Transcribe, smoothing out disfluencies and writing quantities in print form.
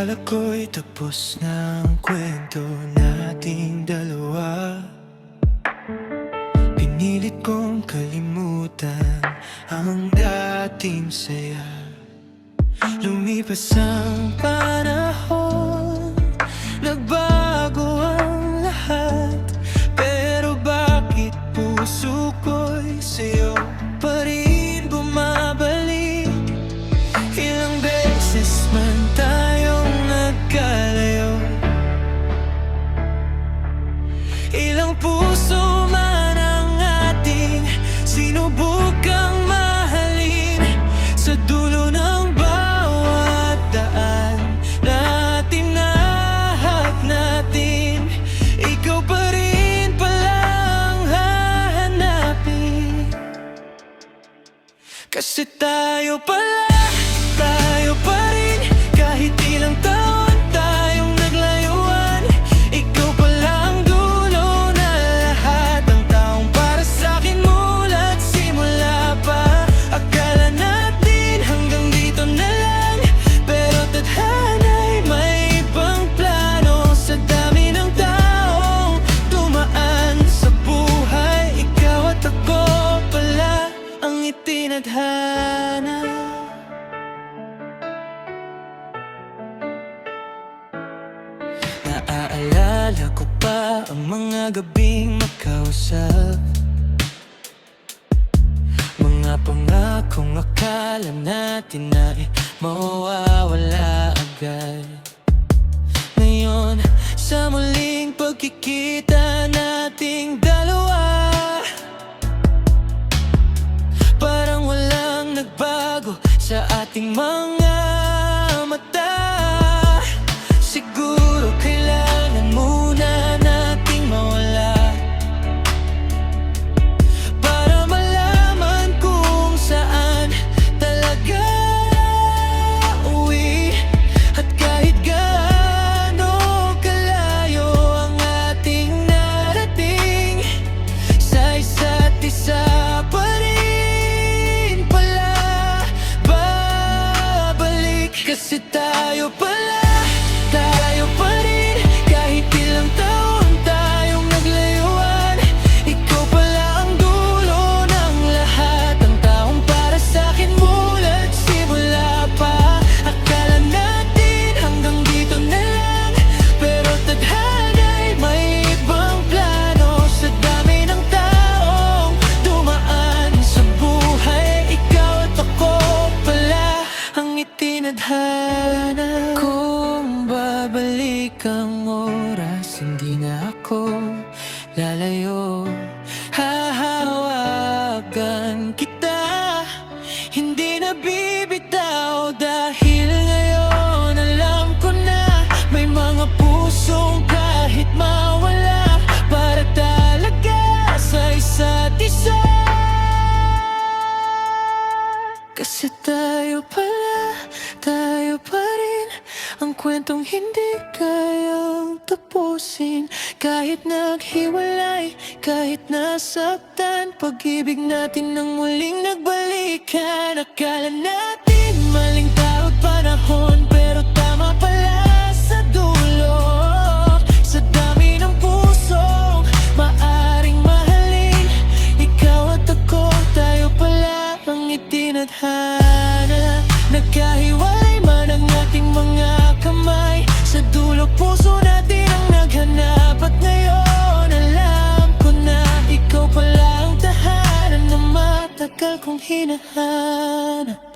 Akala ko'y tapos na ang kwento nating dalawa. Pinilit kong kalimutan ang dating saya. Lumipas ang panahon, nagbago ang lahat. Pero bakit puso ko'y sa'yo pa rin bumabalik? Ilang beses man tayong nagkalayo, ilang puso man ang ating sinubukang mahalin. Sa dulo ng bawat daan na tinahak natin, ikaw pa rin pala ang hahanapin. Kasi tayo pa rin, kahit ilang taon tayong naglayuan. Ikaw pala ang dulo na lahat, ang taong para sa'kin mula't simula pa. Akala natin hanggang dito na lang, pero tadhana'y may ibang plano. Sa dami ng taong dumaan sa buhay, ikaw at ako pala ang itinadhana. Naaalala ko pa ang mga gabing makausap, mga pangakong akala natin ay mawawala agad. Ngayon, sa muling pagkikita nating dalawa, parang walang nagbago sa ating mga mata. Siguro kailangan muna nating mawala para malaman kung saan talaga uwi. At kahit gaano kalayo ang ating narating, sa isa't isa pa rin pala babalik. Kasi tayo pa rin, kahit ilang taon tayong naglayuan. Ikaw pala ang dulo ng lahat, ang taong para sa'kin mula't simula pa. Akala natin hanggang dito na lang, pero tadhana'y may ibang plano. Sa dami ng taong dumaan sa buhay, ikaw at ako pala ang itinadhana. Kung babalik ang oras, hindi na ako lalayo. Hahawagan kita, hindi na bibitaw. Dahil ngayon alam ko na may mga pusong kahit mawala, para talaga sa isa't isa. Kasi tayo pa rin ang kwentong hindi kayang tapusin. Kahit naghiwalay, kahit nasaktan, pag-ibig natin nang muling nagbalikan. Akala natin maling tao at panahon, pero tama pala sa dulo. Sa dami ng pusong maaring mahalin, ikaw at ako, tayo pala ang itinadhana. Nagkahiwalay man ang ating mga kamay, sa dulo puso natin ang naghanap. At ngayon alam ko na ikaw pala ang tahanan na matagal kong hinahanap.